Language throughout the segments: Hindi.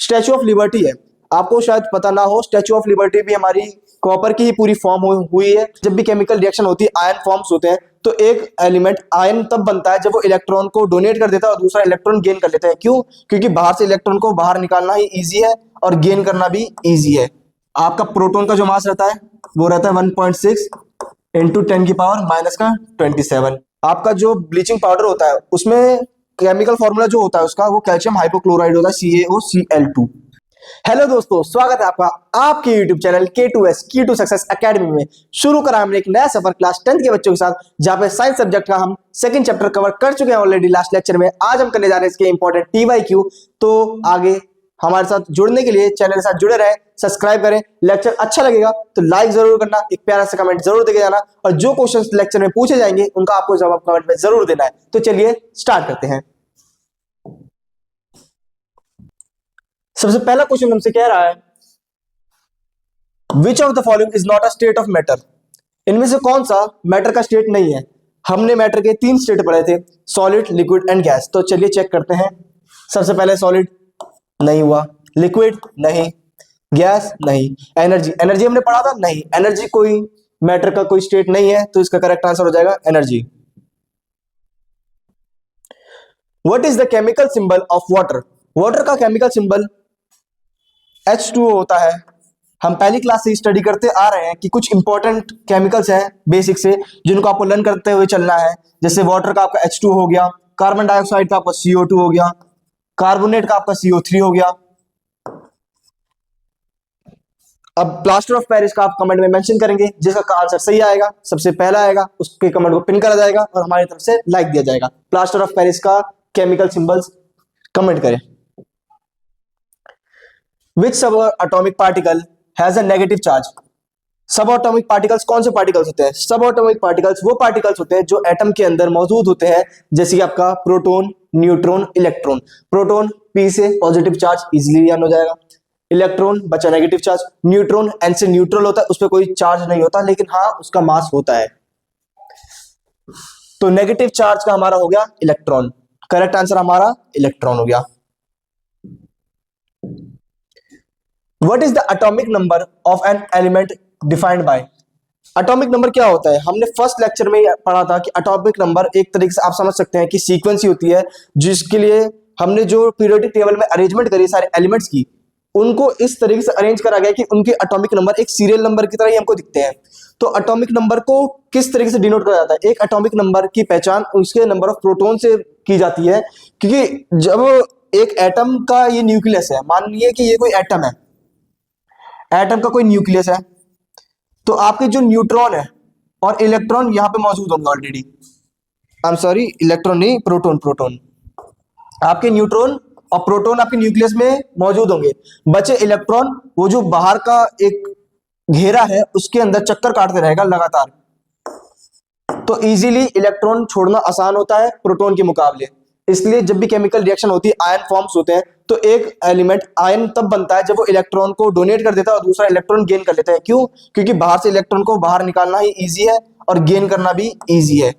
स्टैचू ऑफ लिबर्टी है, आपको शायद पता ना हो, स्टैचू ऑफ लिबर्टी भी हमारी कॉपर की ही पूरी फॉर्म हुई है। जब भी केमिकल रिएक्शन होती है, आयन फॉर्म्स होते हैं, तो एक एलिमेंट आयन तब बनता है जब वो इलेक्ट्रॉन को डोनेट कर देता है और दूसरा इलेक्ट्रॉन गेन कर लेता है। क्यों? क्योंकि बाहर से इलेक्ट्रॉन को बाहर निकालना ही ईजी है और गेन करना भी ईजी है। आपका प्रोटॉन का जो मास रहता है वो रहता है 1.6 इंटू 10⁻⁻27। आपका जो ब्लीचिंग पाउडर होता है उसमें केमिकल फॉर्मूला जो होता है उसका, वो कैल्शियम हाइपोक्लोराइड होता है, CaOCl2। हेलो दोस्तों, स्वागत है आपका आपके YouTube चैनल K2S की टू सक्सेस एकेडमी में। शुरू करा हमने एक नया सफर क्लास 10th के बच्चों के साथ, जहां पे साइंस सब्जेक्ट का हम सेकंड चैप्टर कवर कर चुके हैं ऑलरेडी लास्ट लेक्चर में। आज हम करने जा रहे हैं इसके इंपॉर्टेंट TYQ। तो आगे हमारे साथ जुड़ने के लिए चैनल के साथ जुड़े रहे, सब्सक्राइब करें। लेक्चर अच्छा लगेगा तो लाइक जरूर करना, एक प्यारा सा कमेंट जरूर देके जाना, और जो क्वेश्चंस लेक्चर में पूछे जाएंगे उनका आपको जवाब कमेंट में जरूर देना है। तो चलिए स्टार्ट करते हैं। सबसे पहला क्वेश्चन हमसे कह रहा है, which of the following is not a state of matter. इनमें से कौन सा मैटर का स्टेट नहीं है। हमने मैटर के 3 स्टेट पढ़े थे, सॉलिड, लिक्विड एंड गैस। तो चलिए चेक करते हैं। सबसे पहले सॉलिड नहीं हुआ, लिक्विड नहीं, गैस नहीं, एनर्जी, एनर्जी हमने पढ़ा था नहीं, एनर्जी कोई मैटर का कोई स्टेट नहीं है, तो इसका करेक्ट आंसर हो जाएगा energy. What is the chemical symbol of water. Water का केमिकल सिंबल H2O होता है। हम पहली क्लास से स्टडी करते आ रहे हैं कि कुछ इंपॉर्टेंट केमिकल्स हैं बेसिक से, जिनको आपको लर्न करते हुए चलना है। जैसे वाटर का आपका H2 हो गया, कार्बन डाइऑक्साइड का आपका CO2 हो गया, कार्बोनेट का आपका CO3 हो गया। अब प्लास्टर ऑफ पेरिस का आप कमेंट में मेंशन करेंगे, जिसका आंसर सही आएगा, सबसे पहला आएगा, उसके कमेंट को पिन करा जाएगा और हमारी तरफ से लाइक दिया जाएगा। प्लास्टर ऑफ पेरिस का केमिकल सिंबल्स कमेंट करें। Which subatomic particle has a negative charge? सब एटॉमिक पार्टिकल्स कौन से पार्टिकल्स होते हैं? सब एटॉमिक पार्टिकल्स वो पार्टिकल्स होते हैं जो एटम के अंदर मौजूद होते हैं, जैसे कि आपका proton, neutron, electron. Proton P से पॉजिटिव चार्ज इजीली याद हो जाएगा, इलेक्ट्रॉन बचा नेगेटिव चार्ज, न्यूट्रॉन N से न्यूट्रल होता है, उस पर कोई चार्ज नहीं होता, लेकिन हाँ उसका मास होता है। तो नेगेटिव चार्ज का हमारा हो गया इलेक्ट्रॉन। करेक्ट आंसर हमारा इलेक्ट्रॉन हो गया। What is the atomic number of an element defined by? Atomic number क्या होता है? हमने फर्स्ट लेक्चर में पढ़ा था कि एटॉमिक नंबर एक तरीके से आप समझ सकते हैं कि सीक्वेंस ही होती है, जिसके लिए हमने जो पीरियोडिक टेबल में अरेंजमेंट करी सारे एलिमेंट्स की, उनको इस तरीके से अरेंज करा गया कि उनके एटॉमिक नंबर एक सीरियल नंबर की तरह ही हमको दिखते हैं। तो एटॉमिक नंबर को किस तरीके से डिनोट करा जाता है? एक एटॉमिक नंबर की पहचान उसके नंबर ऑफ प्रोटॉन से की जाती है, क्योंकि जब एक एटम का ये न्यूक्लियस है, मान लीजिए कि ये कोई एटम है, एटम का कोई न्यूक्लियस है, तो आपके जो न्यूट्रॉन है और इलेक्ट्रॉन यहां पे मौजूद होंगे already. I am sorry, electron नहीं, प्रोटॉन। प्रोटॉन आपके न्यूट्रॉन और प्रोटॉन आपके न्यूक्लियस में मौजूद होंगे। बचे इलेक्ट्रॉन, वो जो बाहर का एक घेरा है उसके अंदर चक्कर काटते रहेगा लगातार, तो इजीली इलेक्ट्रॉन छोड़ना आसान होता है प्रोटॉन के मुकाबले। इसलिए जब भी केमिकल रिएक्शन होती है, आयन फॉर्म्स होते हैं, तो एक एलिमेंट आयन तब बनता है जब वो इलेक्ट्रॉन को डोनेट कर देता है और दूसरा इलेक्ट्रॉन गेन कर लेता है। क्यों? क्योंकि बाहर से इलेक्ट्रॉन को बाहर निकालना ही इजी है और गेन करना भी इजी है।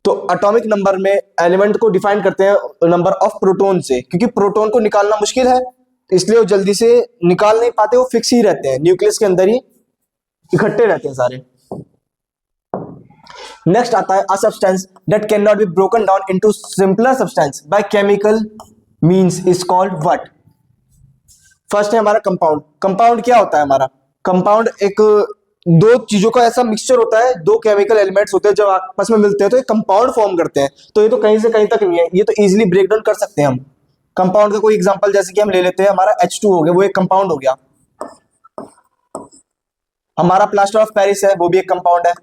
तो एटॉमिक नंबर में एलिमेंट को डिफाइन करते हैं नंबर ऑफ प्रोटॉन से, क्योंकि प्रोटॉन को निकालना मुश्किल है, इसलिए वो जल्दी से निकाल नहीं पाते, वो फिक्स ही रहते हैं, न्यूक्लियस के अंदर ही इकट्ठे रहते हैं सारे। नेक्स्ट आता है, a substance that can not be broken down into simpler substance by chemical means is called what. First है हमारा कंपाउंड। कंपाउंड क्या होता है हमारा? कंपाउंड एक दो चीजों का ऐसा मिक्सचर होता है, दो केमिकल एलिमेंट्स होते हैं, जब आपस में मिलते हैं तो एक कंपाउंड फॉर्म करते हैं। तो ये तो कहीं से कहीं तक नहीं है, ये तो इजीली ब्रेक डाउन कर सकते हैं हम। कंपाउंड का कोई एग्जांपल जैसे कि हम ले लेते हैं, हमारा H2 हो गया, वो एक कंपाउंड हो गया। हमारा प्लास्टर ऑफ पेरिस है, वो भी एक कंपाउंड है।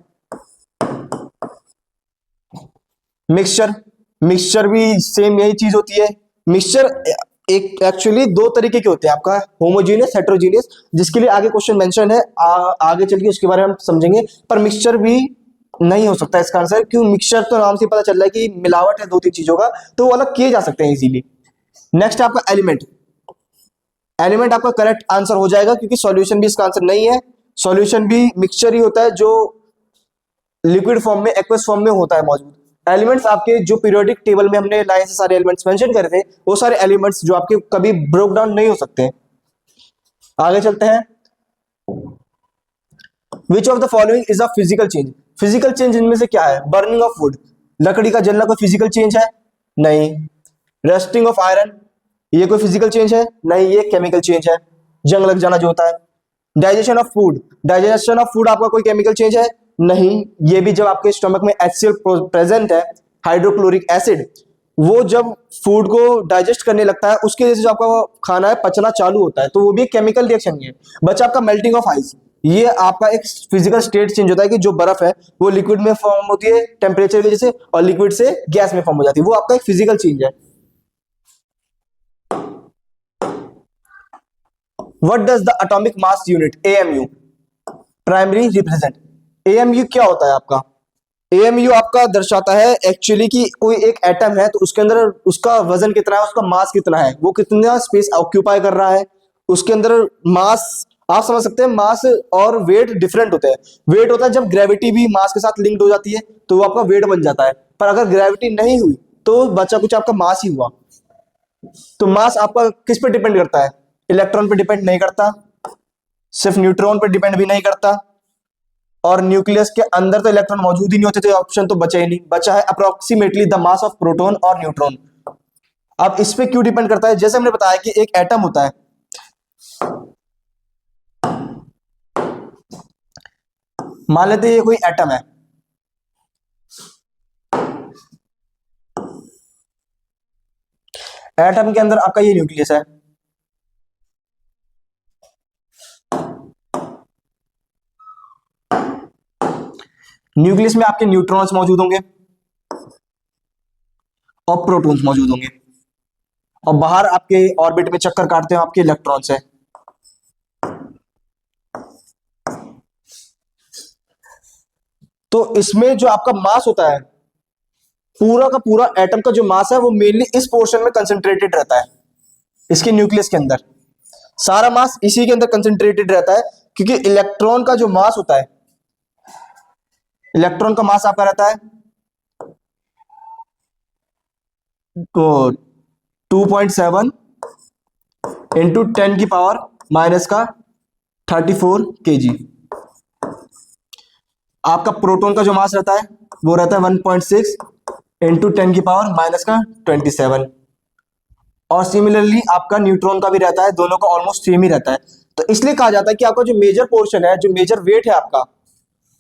मिक्सचर, मिक्सचर भी सेम यही चीज होती है। मिक्सचर एक एक्चुअली दो तरीके के होते हैं, आपका होमोजीनियस, हेटेरोजीनियस, जिसके लिए आगे क्वेश्चन मेंशन है, आगे चल के उसके बारे में हम समझेंगे। पर मिक्सचर भी नहीं हो सकता इसका आंसर, क्यों? मिक्सचर तो नाम से पता चल रहा है कि मिलावट है 2-3 चीजों का, तो वो अलग किए जा सकते हैं इजीली। नेक्स्ट आपका एलिमेंट। एलिमेंट आपका करेक्ट आंसर हो जाएगा, क्योंकि सॉल्यूशन भी इसका आंसर नहीं है। सॉल्यूशन भी मिक्सचर ही होता है, जो लिक्विड फॉर्म में, एक्वस फॉर्म में होता है मौजूद। एलिमेंट्स आपके जो पीरियोडिक टेबल में हमने लाइन से सारे एलिमेंट्स मेंशन करे थे, वो सारे एलिमेंट्स जो आपके कभी ब्रोक डाउन नहीं हो सकते। आगे चलते हैं। Which of the following is a physical change? Physical change इनमें से क्या है? बर्निंग ऑफ वुड, लकड़ी का जलना कोई फिजिकल चेंज है? नहीं। रस्टिंग ऑफ आयरन, ये कोई फिजिकल चेंज है? नहीं, ये केमिकल चेंज है, जंग लग जाना जो होता है। Digestion of food, digestion of food आपका कोई केमिकल चेंज है? नहीं, ये भी जब आपके स्टमक में HCl प्रेजेंट है, हाइड्रोक्लोरिक एसिड, वो जब फूड को डाइजेस्ट करने लगता है उसके वजह से जो आपका खाना है पचना चालू होता है, तो वो भी केमिकल रिएक्शन ही है। बचा आपका मेल्टिंग ऑफ आइस, ये आपका एक फिजिकल स्टेट चेंज होता है कि जो बर्फ है वो लिक्विड में फॉर्म होती है टेम्परेचर की वजह से, और लिक्विड से गैस में फॉर्म हो जाती है, वो आपका एक फिजिकल चेंज है। What does the atomic mass unit AMU primary represent? AMU क्या होता है आपका? AMU आपका दर्शाता है एक्चुअली कि कोई एक एटम है तो उसके अंदर उसका वजन कितना है, उसका मास कितना है, वो कितना स्पेस ऑक्यूपाई कर रहा है, उसके अंदर मास, आप समझ सकते हैं मास और वेट डिफरेंट होते हैं। वेट होता है जब ग्रेविटी भी मास के साथ लिंक्ड हो जाती है तो वो आपका वेट बन जाता है, पर अगर ग्रेविटी नहीं हुई तो बचा कुछ आपका मास ही हुआ। तो मास आपका किस पे डिपेंड करता है? इलेक्ट्रॉन पे डिपेंड नहीं करता, सिर्फ न्यूट्रॉन पे डिपेंड भी नहीं करता, और न्यूक्लियस के अंदर तो इलेक्ट्रॉन मौजूद ही नहीं होते, तो ऑप्शन तो बचा ही नहीं। बचा है approximately the mass of proton और न्यूट्रॉन। अब इस पे क्यों डिपेंड करता है? जैसे हमने बताया कि एक एटम होता है, मान लेते हैं ये कोई एटम है, एटम के अंदर आपका ये न्यूक्लियस है, न्यूक्लियस में आपके न्यूट्रॉन्स मौजूद होंगे और प्रोटॉन्स मौजूद होंगे, और बाहर आपके ऑर्बिट में चक्कर काटते हैं आपके इलेक्ट्रॉन्स है। तो इसमें जो आपका मास होता है, पूरा का पूरा एटम का जो मास है वो मेनली इस पोर्शन में कंसंट्रेटेड रहता है, इसके न्यूक्लियस के अंदर सारा मास इसी के अंदर कंसंट्रेटेड रहता है, क्योंकि इलेक्ट्रॉन का जो मास होता है, इलेक्ट्रॉन का मास आपका रहता है तो 2.7 इंटू 10 की पावर माइनस का 34 kg। आपका प्रोटॉन का जो मास रहता है वो रहता है 1.6 इंटू 10 की पावर माइनस का 27, और सिमिलरली आपका न्यूट्रॉन का भी रहता है, दोनों का ऑलमोस्ट सेम ही रहता है। तो इसलिए कहा जाता है कि आपका जो मेजर पोर्शन है, जो मेजर वेट है आपका,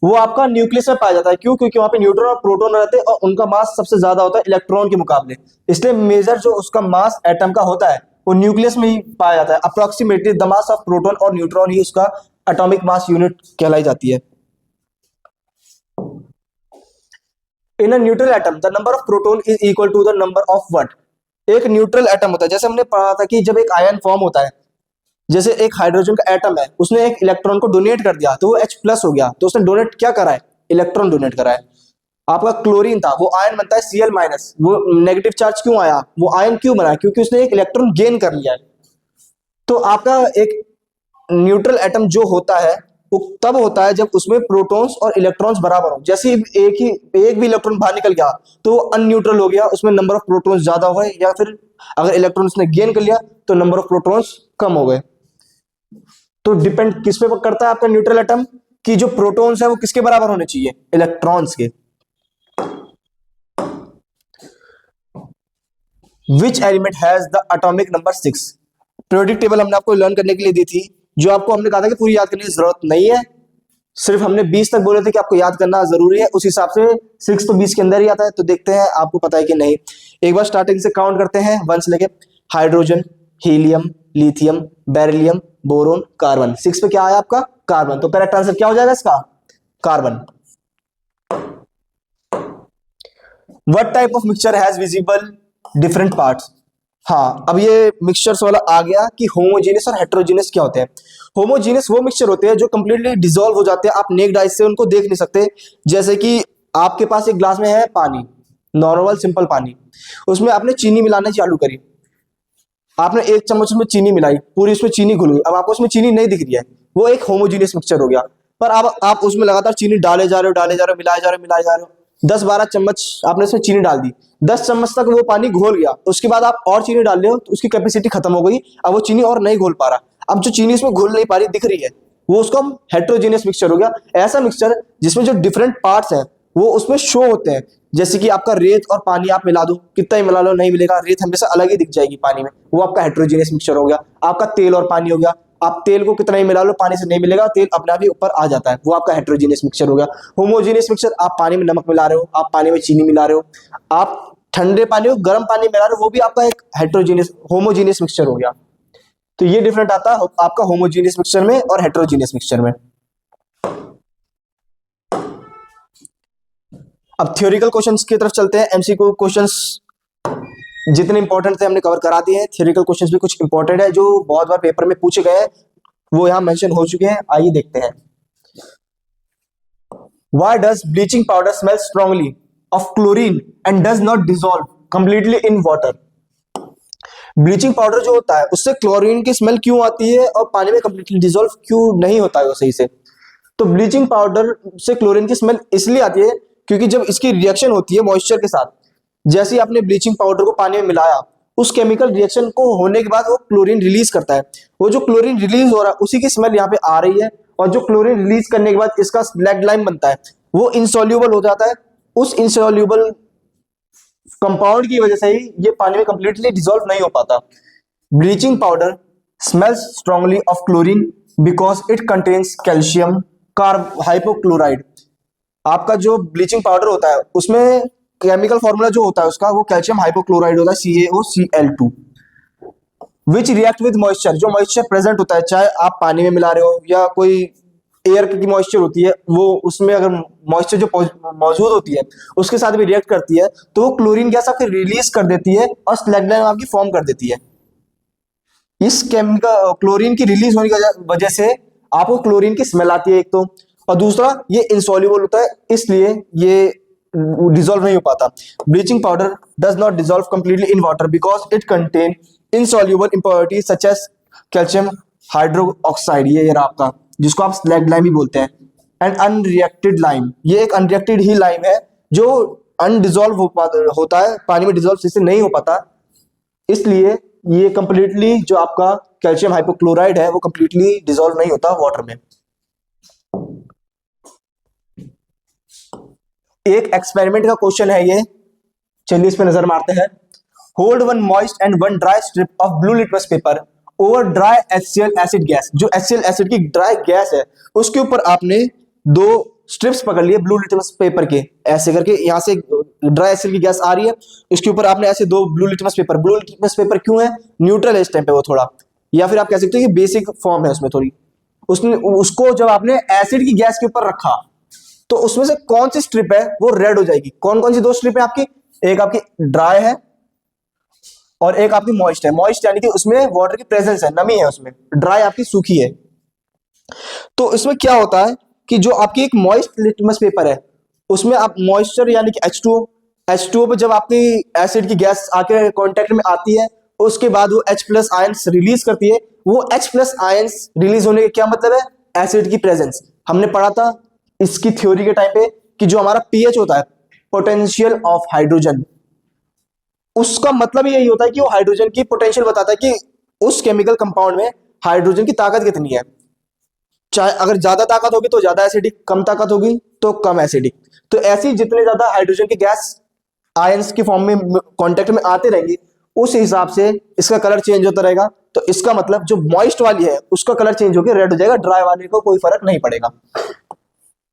वो आपका न्यूक्लियस में पाया जाता है। क्यों? क्योंकि वहां पे न्यूट्रॉन और प्रोटॉन रहते हैं और उनका मास सबसे ज्यादा होता है इलेक्ट्रॉन के मुकाबले, इसलिए मेजर जो उसका मास एटम का होता है वो न्यूक्लियस में ही पाया जाता है। Approximately the mass of proton और न्यूट्रॉन ही उसका एटॉमिक मास यूनिट कहलाई जाती है। In a neutral atom the number of proton is equal to the number of what? एक न्यूट्रल एटम होता है, जैसे हमने पढ़ा था कि जब एक आयन फॉर्म होता है, जैसे एक हाइड्रोजन का एटम है, उसने एक इलेक्ट्रॉन को डोनेट कर दिया तो वो H+ हो गया, तो उसने डोनेट क्या करा है? इलेक्ट्रॉन डोनेट करा है। आपका क्लोरीन था, वो आयन बनता है Cl-, वो नेगेटिव चार्ज क्यों आया? वो आयन क्यों बना? क्योंकि उसने एक इलेक्ट्रॉन गेन कर लिया है। तो आपका एक न्यूट्रल एटम जो होता है वो तब होता है जब उसमें प्रोटॉन्स और इलेक्ट्रॉन्स बराबर हो। जैसे एक भी इलेक्ट्रॉन बाहर निकल गया तो वो अनन्यूट्रल हो गया, उसमें नंबर ऑफ प्रोटॉन्स ज्यादा हो गए, या फिर अगर इलेक्ट्रॉन्स ने गेन कर लिया तो नंबर ऑफ प्रोटॉन्स कम हो गए। तो डिपेंड किस पे करता है आपका न्यूट्रल एटम की जो प्रोटॉन्स है वो किसके बराबर होने चाहिए? इलेक्ट्रॉन्स के। Which element has the atomic number 6? Periodic table हमने आपको लर्न करने के लिए दी थी, जो आपको हमने कहा था कि पूरी याद करने की जरूरत नहीं है, सिर्फ हमने 20 तक बोले थे कि आपको याद करना जरूरी है, उस हिसाब से 6 तो 20 के अंदर ही आता है। तो देखते हैं आपको पता है कि नहीं। एक बार स्टार्टिंग से काउंट करते हैं 1 से लेके। Hydrogen, helium, lithium, beryllium, boron, carbon. 6 पे क्या आया आपका? कार्बन। तो करेक्ट आंसर क्या हो जाएगा इसका? Carbon. What type of mixture has visible different parts? हाँ, अब ये मिक्सचर्स वाला आ गया कि होमोजेनियस और हेट्रोजेनियस क्या होते हैं। होमोजेनियस वो मिक्सचर होते हैं जो कंप्लीटली डिसॉल्व हो जाते हैं, आप नेक्ड आइज से उनको देख नहीं सकते। जैसे कि आपके पास एक ग्लास में है पानी, नॉर्मल सिंपल पानी, उसमें आपने चीनी मिलाना चालू करी, आपने 1 चम्मच में चीनी मिलाई, पूरी उसमें चीनी घुल गई, अब आपको उसमें चीनी नहीं दिख रही है, वो एक होमोजेनियस मिक्सचर हो गया। पर अब आप उसमें लगातार चीनी डाले जा रहे हो, मिलाए जा रहे हो, 10-12 चम्मच आपने उसमें चीनी डाल दी, 10 चम्मच तक वो पानी घोल गया, उसके बाद आप और चीनी डाल रहे हो तो उसकी कैपेसिटी खत्म हो गई, अब वो चीनी और नहीं घोल पा रहा। अब जो चीनी इसमें घोल नहीं पा रही दिख रही है, वो उसका हेट्रोजीनियस मिक्सचर हो गया। ऐसा मिक्सचर जिसमें जो डिफरेंट पार्ट्स हैं वो उसमें शो होते हैं, जैसे कि आपका रेत और पानी आप मिला दो, कितना ही मिला लो नहीं मिलेगा, रेत हमेशा अलग ही दिख जाएगी पानी में, वो आपका हेट्रोजीनियस मिक्सचर हो गया। आपका तेल और पानी हो गया, आप तेल को कितना ही मिला लो पानी से नहीं मिलेगा, तेल अपने आप ही ऊपर आ जाता है, वो आपका हेट्रोजीनियस मिक्सचर हो गया। होमोजीनियस मिक्सचर, आप पानी में नमक मिला रहे हो, आप पानी में चीनी मिला रहे हो, आप ठंडे पानी को गर्म पानी मिला रहे हो, वो भी आपका एक हेट्रोजीनियस होमोजीनियस मिक्सचर हो गया। तो ये डिफरेंट आता है आपका होमोजीनियस मिक्सचर में और हेट्रोजीनियस मिक्सचर में। अब थ्योरिकल क्वेश्चंस की तरफ चलते हैं। एमसीक्यू क्वेश्चंस जितने इंपॉर्टेंट थे हमने कवर करा दिए हैं, थ्योरिकल क्वेश्चंस भी कुछ इंपॉर्टेंट है जो बहुत बार पेपर में पूछे गए हैं, वो यहां मेंशन हो चुके हैं, आइए देखते हैं। Why does bleaching powder smell strongly of chlorine and does not dissolve completely in water? Bleaching powder जो होता है उससे क्लोरीन की स्मेल क्यों आती है और पानी में कंप्लीटली डिसॉल्व क्यों नहीं होता है वो सही से? तो ब्लीचिंग पाउडर से क्लोरीन की स्मेल इसलिए आती है क्योंकि जब इसकी रिएक्शन होती है मॉइस्चर के साथ, जैसे ही आपने ब्लीचिंग पाउडर को पानी में मिलाया, उस केमिकल रिएक्शन को होने के बाद वो क्लोरीन रिलीज करता है, वो जो क्लोरीन रिलीज हो रहा है उसी की स्मेल यहाँ पे आ रही है, और जो क्लोरीन रिलीज करने के बाद इसका स्लैगलाइम बनता है, वो इंसॉल्यूबल हो जाता है, उस इंसॉल्यूबल कंपाउंड की वजह से ही ये पानी में कंप्लीटली डिसॉल्व नहीं हो पाता। Bleaching powder smells strongly of chlorine because it contains calcium hypochloride. आपका जो ब्लीचिंग पाउडर होता है उसमें केमिकल फॉर्मूला जो होता है उसका, वो कैल्शियम हाइपोक्लोराइड होता है, CaOCl2, which react with moisture. जो मॉइस्चर प्रेजेंट होता है, चाहे आप पानी में मिला रहे हो या कोई एयर की मॉइस्चर होती है, वो उसमें अगर मॉइस्चर जो मौजूद होती है उसके साथ भी रिएक्ट करती है तो वो क्लोरीन गैस आपकी रिलीज कर देती है और स्लैगलाइम आपकी फॉर्म कर देती है। इस केमिकल क्लोरीन की रिलीज होने की वजह से आपको क्लोरीन की स्मेल आती है एक तो, और दूसरा ये इंसॉल्युबल होता है, इसलिए ये डिसॉल्व नहीं हो पाता। Bleaching powder does not dissolve completely in water because it contain insoluble impurities such as calcium hydroxide, ये रहा आपका, जिसको आप स्लैगलाइम भी बोलते हैं, एंड अनरिएक्टेड लाइम, ये एक अनरिएक्टेड ही लाइम है जो अनडिसॉल्व होता है, पानी में डिसॉल्व इससे नहीं हो पाता, इसलिए ये कंप्लीटली जो आपका कैल्शियम हाइपोक्लोराइड है वो कंप्लीटली डिसॉल्व नहीं होता वाटर में। एक एक्सपेरिमेंट का क्वेश्चन है ये, चलिए इस पे नजर मारते हैं। Hold one moist and one dry strip of blue litmus paper over dry HCl acid gas. जो HCl एसिड की ड्राई गैस है उसके ऊपर आपने 2 स्ट्रिप्स पकड़ लिए ब्लू लिटमस पेपर के, ऐसे करके यहां से ड्राई HCl की गैस आ रही है, इसके ऊपर आपने ऐसे 2 ब्लू लिटमस पेपर क्यों है, न्यूट्रल है इस टाइम पे वो थोड़ा, या फिर आप कह सकते हो कि बेसिक फॉर्म है उसमें थोड़ी, उसने उसको जब आपने एसिड की गैस के ऊपर रखा तो उसमें से कौन सी स्ट्रिप है वो रेड हो जाएगी। कौन कौन सी 2 स्ट्रिप है आपकी, एक आपकी ड्राई है और एक आपकी मॉइस्ट है। मॉइस्ट यानी कि उसमें वाटर की प्रेजेंस है, नमी है उसमें, ड्राई आपकी सूखी है। तो इसमें क्या होता है कि जो आपकी एक मॉइस्ट लिटमस पेपर है उसमें आप मॉइस्चर यानी कि H2O पे जब आपकी एसिड की गैस आके कांटेक्ट में आती है उसके बाद वो H+ आयंस रिलीज करती है। वो H+ आयंस रिलीज होने का क्या मतलब है, एसिड की प्रेजेंस। हमने पढ़ा था इसकी थ्योरी के टाइम पे कि जो हमारा pH होता है, पोटेंशियल ऑफ हाइड्रोजन, उसका मतलब यही होता है कि वो हाइड्रोजन की पोटेंशियल बताता है कि उस केमिकल कंपाउंड में हाइड्रोजन की ताकत कितनी है। चाहे अगर ज्यादा ताकत होगी तो ज्यादा एसिडिक, कम ताकत होगी तो कम एसिडिक। तो ऐसी जितने ज्यादा हाइड्रोजन की गैस आयंस की फॉर्म में कांटेक्ट में आते रहेंगे उस हिसाब से इसका कलर चेंज होता रहेगा। तो इसका मतलब जो मॉइस्ट वाली है उसका कलर चेंज होकर रेड हो जाएगा, ड्राई वाले को कोई फर्क नहीं पड़ेगा।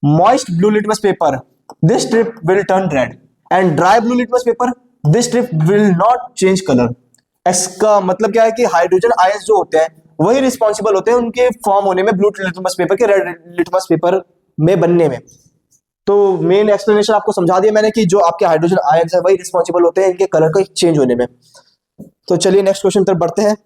Moist blue litmus paper, this strip will turn red, and dry blue litmus paper, this strip will not change colour. इसका मतलब क्या है कि हाइड्रोजन आयंस जो होते हैं वही रिस्पॉन्सिबल होते हैं उनके फॉर्म होने में, ब्लू लिटमस पेपर के रेड लिटमस पेपर में बनने में। तो मेन एक्सप्लेनेशन आपको समझा दिया मैंने कि जो आपके हाइड्रोजन आयंस है वही रिस्पॉन्सिबल होते हैं इनके कलर का चेंज होने में। तो चलिए नेक्स्ट क्वेश्चन तरफ बढ़ते हैं।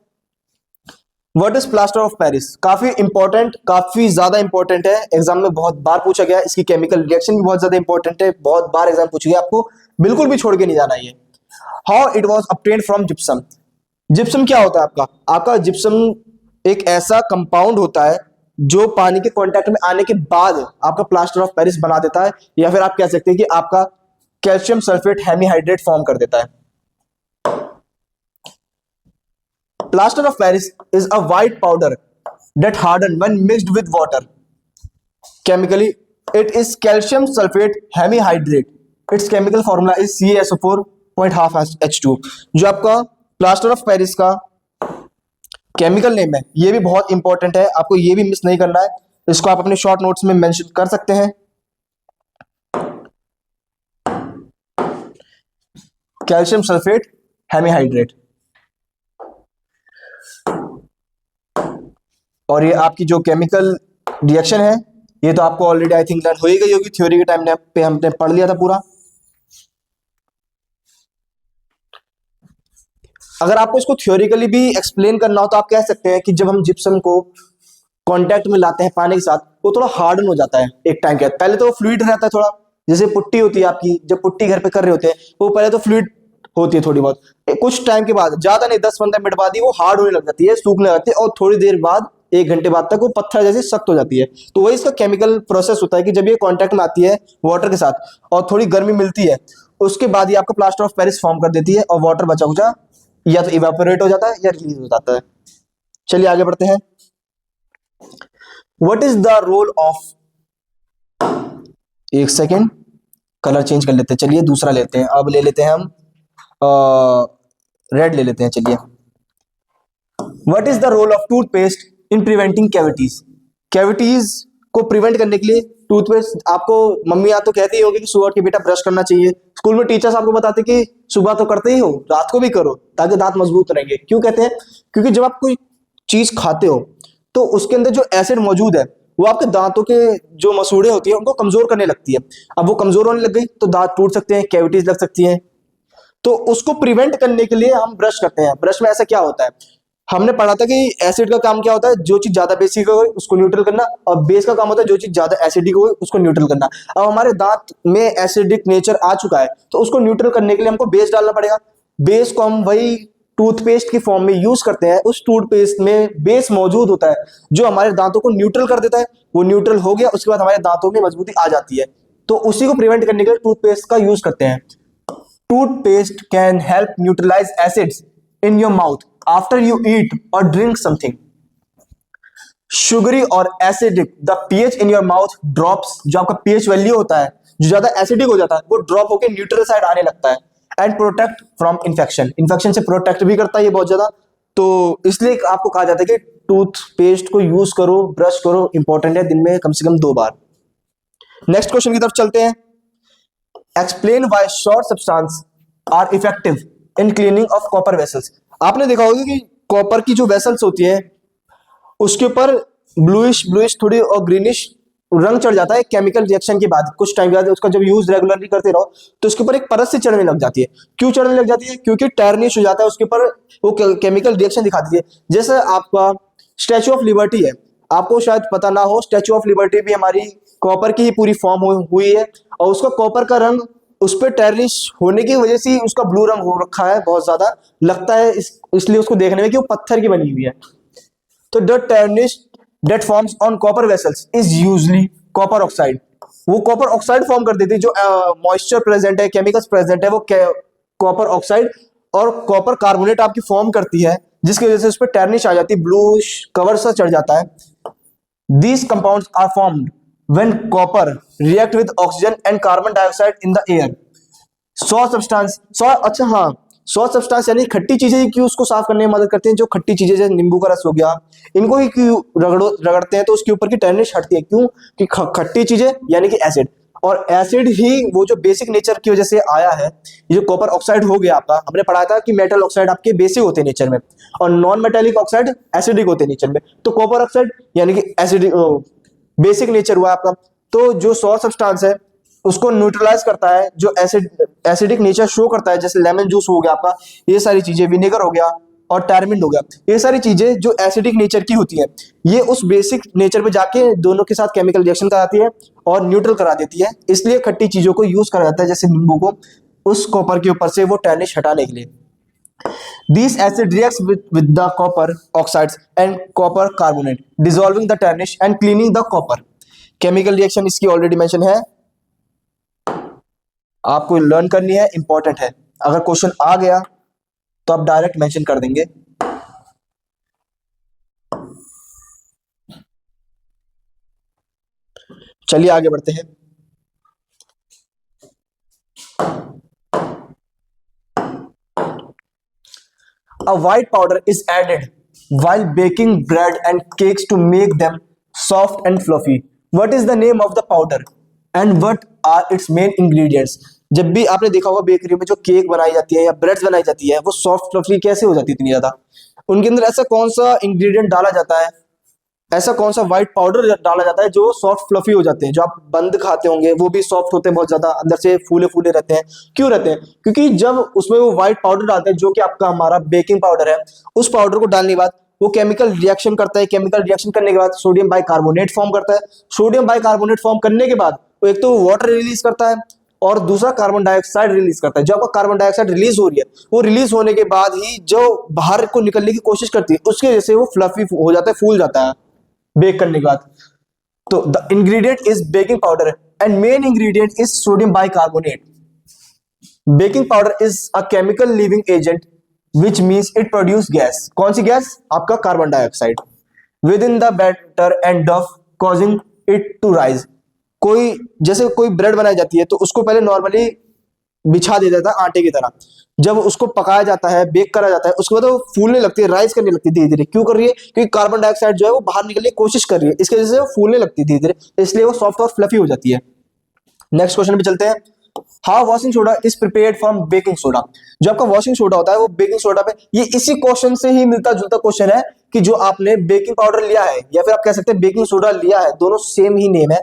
What is plaster of Paris? काफी इंपॉर्टेंट, काफी ज्यादा इंपॉर्टेंट है, एग्जाम में बहुत बार पूछा गया। इसकी केमिकल रिएक्शन भी बहुत ज्यादा इंपॉर्टेंट है, बहुत बार एग्जाम पूछ गया, आपको बिल्कुल भी छोड़ के नहीं जाना ये। How it was obtained from gypsum? Gypsum क्या होता है आपका जिप्सम एक ऐसा कंपाउंड होता है जो पानी के कांटेक्ट में आने के बाद आपका प्लास्टर ऑफ पेरिस बना देता है, या फिर आप कह सकते हैं कि आपका कैल्शियम सल्फेट हेमीहाइड्रेट फॉर्म कर देता है। Plaster of Paris is a white powder that harden when mixed with water. Chemically, it is calcium sulfate hemihydrate. Its chemical formula is CaSO4.5H2। जो आपका प्लास्टर ऑफ पेरिस का केमिकल नेम है, ये भी बहुत इंपॉर्टेंट है, आपको ये भी मिस नहीं करना है। इसको आप अपने शॉर्ट नोट्स में मेंशन कर सकते हैं। Calcium sulphate hemihydrate. और ये आपकी जो केमिकल रिएक्शन है, ये तो आपको ऑलरेडी आई थिंक लर्न हो ही गई होगी, थ्योरी के टाइम पे हमने पढ़ लिया था पूरा। अगर आपको इसको थ्योरिकली भी एक्सप्लेन करना हो तो आप कह सकते हैं कि जब हम जिप्सम को कांटेक्ट में लाते हैं पानी के साथ, वो थोड़ा हार्डन हो जाता है एक टाइम के बाद। पहले तो वो फ्लूइड रहता है थोड़ा, जैसे पुट्टी होती है आपकी, जब पुट्टी घर पे कर रहे होते हैं वो पहले तो फ्लूइड होती है थोड़ी बहुत, कुछ टाइम के बाद, ज्यादा नहीं 10-15 मिनट बाद ही वो हार्ड होने लग जाती है, सूखने लगती है, और थोड़ी देर बाद 1 घंटे बाद तक वो पत्थर जैसे सख्त हो जाती है। तो वही इसका केमिकल प्रोसेस होता है कि जब ये कांटेक्ट में आती है वाटर के साथ और थोड़ी गर्मी मिलती है, उसके बाद ये आपका प्लास्टर ऑफ पेरिस फॉर्म कर देती है और वाटर बचा कुचा या तो इवेपोरेट हो जाता है या रिलीज हो जाता है। चलिए आगे बढ़ते हैं। What is the role of, एक सेकेंड कलर चेंज कर लेते हैं, चलिए दूसरा लेते हैं, अब ले लेते हैं हम रेड ले लेते हैं। चलिए, what is the role of toothpaste in preventing cavities. Cavities को प्रिवेंट करने के लिए टूथपेस्ट, आपको मम्मी तो कहती ही होगी कि सुबह उठ के बेटा ब्रश करना चाहिए। स्कूल में टीचर्स आपको बताते कि सुबह तो करते ही हो, रात को भी करो ताकि दांत मजबूत रहेंगे। क्यों कहते हैं? क्योंकि जब आप कोई चीज खाते हो तो उसके अंदर जो एसिड मौजूद है वो आपके दांतों के जो मसूड़े होती है उनको कमजोर करने लगती है। अब वो कमजोर होने लग गई तो दांत टूट सकते हैं, कैविटीज लग सकती हैं। तो उसको प्रिवेंट करने के लिए हम ब्रश करते हैं। ब्रश में ऐसा क्या होता है, हमने पढ़ा था कि एसिड का काम क्या होता है, जो चीज ज्यादा बेसिक हो उसको न्यूट्रल करना, और बेस का काम होता है जो चीज ज्यादा एसिडिक हो उसको न्यूट्रल करना। अब हमारे दांत में एसिडिक नेचर आ चुका है तो उसको न्यूट्रल करने के लिए हमको बेस डालना पड़ेगा। बेस को हम वही टूथपेस्ट की फॉर्म में यूज करते हैं। उस टूथपेस्ट में बेस मौजूद होता है जो हमारे दांतों को न्यूट्रल कर देता है। वो न्यूट्रल हो गया, उसके बाद हमारे दांतों में मजबूती आ जाती है। तो उसी को प्रिवेंट करने के लिए टूथपेस्ट का यूज करते हैं। Toothpaste can help neutralize acids in your mouth after you eat or drink something. Sugary or acidic, the pH in your mouth drops। जो आपका pH वैल्यू होता है जो ज्यादा एसिडिक हो जाता है वो ड्रॉप होकर न्यूट्रल साइड आने लगता है। And protect from infection, infection से प्रोटेक्ट भी करता है ये बहुत ज्यादा। तो इसलिए आपको कहा जाता है कि टूथपेस्ट को यूज करो, ब्रश करो, इंपॉर्टेंट है, दिन में कम से कम 2 बार। नेक्स्ट क्वेश्चन की तरफ चलते हैं। Explain why short substance are effective in cleaning of copper vessels. आपने देखा होगा कि कॉपर की जो वेसल्स होती है उसके ऊपर ब्लूइश थोड़ी और ग्रीनिश रंग चढ़ जाता है केमिकल रिएक्शन के बाद। कुछ टाइम बाद उसका जब यूज रेगुलरली करते रहो तो उसके ऊपर एक परत से चढ़ने लग जाती है। क्यों चढ़ने लग जाती है? क्योंकि टर्निश हो जाता है उसके ऊपर, वो केमिकल रिएक्शन दिखाती है। जैसे आपका स्टैचू ऑफ लिबर्टी है, आपको शायद पता ना हो, स्टैचू ऑफ लिबर्टी भी हमारी कॉपर की ही पूरी फॉर्म हुई है और उसका कॉपर का रंग उस पर टर्निश होने की वजह से उसका ब्लू रंग हो रखा है, बहुत ज्यादा लगता है इसलिए उसको देखने में कि वो पत्थर की बनी हुई है। तो the tarnish that forms on copper vessels is usually copper oxide. वो कॉपर ऑक्साइड फॉर्म कर देती है, जो मॉइस्चर प्रेजेंट है, केमिकल्स प्रेजेंट है, वो कॉपर ऑक्साइड और कॉपर कार्बोनेट आपकी फॉर्म करती है, जिसकी वजह से उस पर टर्निश आ जाती है, ब्लू कवर सा चढ़ जाता है। These compounds are formed when copper react with oxygen and carbon dioxide in the air. Saw substance, अच्छा हाँ, सॉ सब्सटेंस यानी खट्टी चीजें क्यों उसको साफ करने में मदद करते हैं। जो खट्टी चीजें जैसे नींबू का रस हो गया, इनको ही क्यों रगड़ते हैं तो उसके ऊपर की टर्निश हटती है। क्यों? कि खट्टी चीजें यानी कि एसिड, और एसिड ही वो जो बेसिक नेचर की वजह से आया है। ये जो कॉपर ऑक्साइड हो गया आपका, हमने पढ़ा था कि मेटल ऑक्साइड आपके बेसिक होते हैं नेचर में और नॉन मेटेलिक ऑक्साइड एसिडिक होते हैं नेचर में। तो कॉपर ऑक्साइड यानी कि एसिडिक बेसिक नेचर हुआ आपका। तो जो सॉल्ट सब्सटेंस है उसको न्यूट्रलाइज करता है, जो एसिडिक नेचर शो करता है, जैसे लेमन जूस हो गया आपका, ये सारी चीजें, विनेगर हो गया और टैरमिंट हो गया, ये सारी चीजें जो एसिडिक नेचर की होती है ये उस बेसिक नेचर पे जाके दोनों के साथ केमिकल रिएक्शन कराती है और न्यूट्रल करा देती है। इसलिए खट्टी चीजों को यूज करा जाता है, जैसे नींबू को, उस कॉपर के ऊपर से वो टर्निश हटाने के लिए। These acid reacts with the copper oxides and copper carbonate, dissolving the tarnish and cleaning the copper. Chemical reaction इसकी already mention है। आपको लर्न करनी है, इंपॉर्टेंट है। अगर क्वेश्चन आ गया तो आप डायरेक्ट मेंशन कर देंगे। चलिए आगे बढ़ते हैं। A white powder is added while baking bread and cakes to make them soft and fluffy. What is the name of the powder and what are its main ingredients? जब भी आपने देखा होगा बेकरी में जो केक बनाई जाती है या ब्रेड्स बनाई जाती है, वो सॉफ्ट फ्लफी कैसे हो जाती है इतनी ज्यादा? उनके अंदर ऐसा कौन सा इंग्रेडिएंट डाला जाता है, ऐसा कौन सा व्हाइट पाउडर डाला जाता है जो सॉफ्ट फ्लफी हो जाते हैं? जो आप बंद खाते होंगे वो भी सॉफ्ट होते हैं, बहुत ज्यादा अंदर से फूले फूले रहते हैं। क्यों रहते हैं? क्योंकि जब उसमें वो व्हाइट पाउडर डालते हैं जो कि आपका हमारा बेकिंग पाउडर है, उस पाउडर को डालने के बाद वो केमिकल रिएक्शन करता है। केमिकल रिएक्शन करने के बाद सोडियम बाइकार्बोनेट फॉर्म करता है। सोडियम बाइकार्बोनेट फॉर्म करने के बाद वो एक तो वाटर रिलीज करता है और दूसरा कार्बन डाइऑक्साइड रिलीज करता है। जब आपका कार्बन डाइऑक्साइड रिलीज हो रही है, वो रिलीज होने के बाद ही जो बाहर को निकलने की कोशिश करती है, उसकी वजह से वो फ्लफी हो जाता है, फूल जाता है बेक करने के बाद। तो the ingredient is baking powder and main ingredient is sodium bicarbonate. Baking powder is a chemical leavening agent which means it produce gas. कौन सी गैस? आपका carbon dioxide within the batter and dough causing it to rise. कोई जैसे कोई ब्रेड बनाई जाती है तो उसको पहले नॉर्मली बिछा दिया जाता है आटे की तरह। जब उसको पकाया जाता है, बेक करा जाता है, उसके बाद वो फूलने लगती है, राइज करने लगती है धीरे धीरे। क्यों कर रही है? क्योंकि कार्बन डाइऑक्साइड जो है वो बाहर निकलने की कोशिश कर रही है, इसकी वजह से वो फूलने लगती है धीरे धीरे, इसलिए वो सॉफ्ट और फ्लफी हो जाती है। नेक्स्ट क्वेश्चन पे चलते हैं। How washing soda is prepared from baking soda. जो आपका वॉशिंग सोडा होता है वो बेकिंग सोडा पे, ये इसी क्वेश्चन से ही मिलता जुलता क्वेश्चन है कि जो आपने बेकिंग पाउडर लिया है या फिर आप कह सकते हैं बेकिंग सोडा लिया है, दोनों सेम ही नेम है।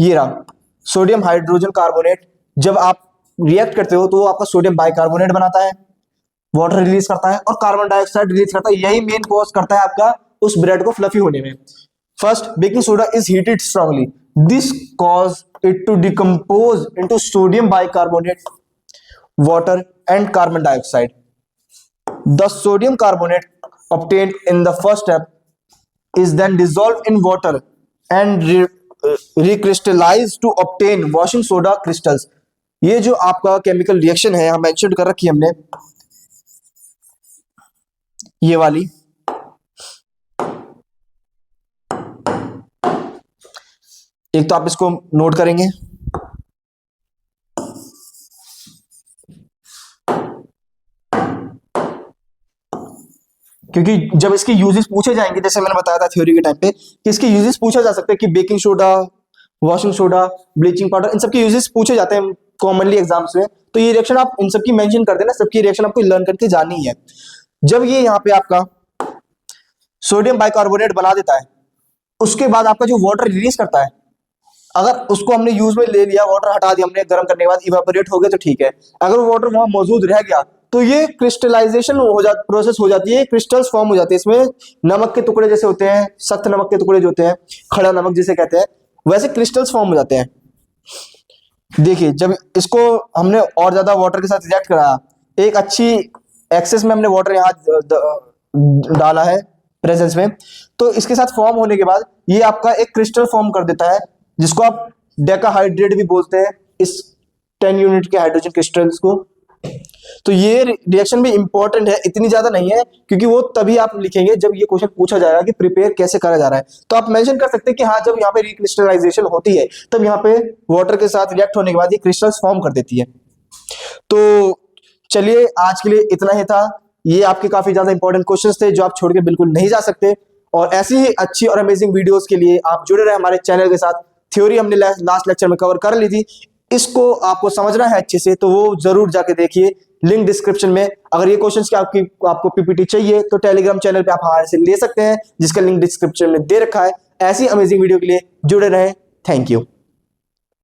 ये रहा सोडियम हाइड्रोजन कार्बोनेट। जब आप रिएक्ट करते हो तो वो आपका सोडियम बाइकार्बोनेट बनाता है, वाटर रिलीज करता है और कार्बन डाइऑक्साइड रिलीज करता है। यही मेन कॉज करता है आपका उस ब्रेड को फ्लफी होने में। First, baking soda is heated strongly, this cause it to decompose into sodium bicarbonate, water and carbon dioxide. The sodium carbonate obtained in the first step is then dissolved in water and recrystallized to obtain washing soda crystals। ये जो आपका केमिकल रिएक्शन है हम मेंशन कर रखी है हमने, ये वाली, एक तो आप इसको नोट करेंगे। क्योंकि जब इसके यूजेस पूछे जाएंगे, जैसे मैंने बताया था थ्योरी के टाइम पे कि इसके यूजेस पूछा जा सकता है कि baking soda, washing soda, bleaching powder, इन सबके यूजेस पूछे जाते हैं कॉमनली एग्जाम्स में। तो ये रिएक्शन आप इन सबकी मेंशन कर देना, सबकी रिएक्शन आपको लर्न करके जानी है। जब ये यहाँ पे आपका सोडियम बाइकार्बोनेट बना देता है, उसके बाद आपका जो वाटर रिलीज करता है, अगर उसको हमने यूज में ले लिया, वाटर हटा दिया हमने गर्म करने के बाद, इवेपोरेट हो गया तो ठीक है। अगर वो वाटर वहां मौजूद रह गया तो ये क्रिस्टलाइजेशन हो जाती, प्रोसेस हो जाती है, क्रिस्टल्स फॉर्म हो जाते हैं। इसमें नमक के टुकड़े जैसे होते हैं, सख्त नमक के टुकड़े जो होते हैं, खड़ा नमक जिसे कहते हैं, वैसे क्रिस्टल्स फॉर्म हो जाते हैं। देखिए जब इसको हमने और ज्यादा वाटर के साथ रिएक्ट कराया, एक अच्छी एक्सेस में हमने वाटर यहाँ डाला है प्रेजेंस में, तो इसके साथ फॉर्म होने के बाद ये आपका एक क्रिस्टल फॉर्म कर देता है, जिसको आप डेकाहाइड्रेट भी बोलते हैं, इस 10 यूनिट के हाइड्रोजन क्रिस्टल्स को। तो ये रिएक्शन भी इंपॉर्टेंट है, इतनी ज्यादा नहीं है, क्योंकि वो तभी आप लिखेंगे जब ये क्वेश्चन पूछा जाएगा कि प्रिपेयर कैसे करा जा रहा है। तो आप मेंशन कर सकते हैं कि हाँ, जब यहाँ पे रिक्रिस्टलाइजेशन होती है तब यहाँ पे वाटर के साथ रिएक्ट होने के बाद ये क्रिस्टल्स फॉर्म कर देती है। तो चलिए आज के लिए इतना ही था। ये आपके काफी ज्यादा इंपॉर्टेंट क्वेश्चंस थे जो आप छोड़ के बिल्कुल नहीं जा सकते। और ऐसी ही अच्छी और अमेजिंग वीडियोस के लिए आप जुड़े रहे हमारे चैनल के साथ। थ्योरी हमने लास्ट लेक्चर में कवर कर ली थी, इसको आपको समझना है अच्छे से तो वो जरूर जाके देखिए, लिंक डिस्क्रिप्शन में। अगर ये क्वेश्चंस की आपको पीपीटी चाहिए तो टेलीग्राम चैनल पे आप हमारे से ले सकते हैं, जिसका लिंक डिस्क्रिप्शन में दे रखा है। ऐसी अमेजिंग वीडियो के लिए जुड़े रहें। Thank you.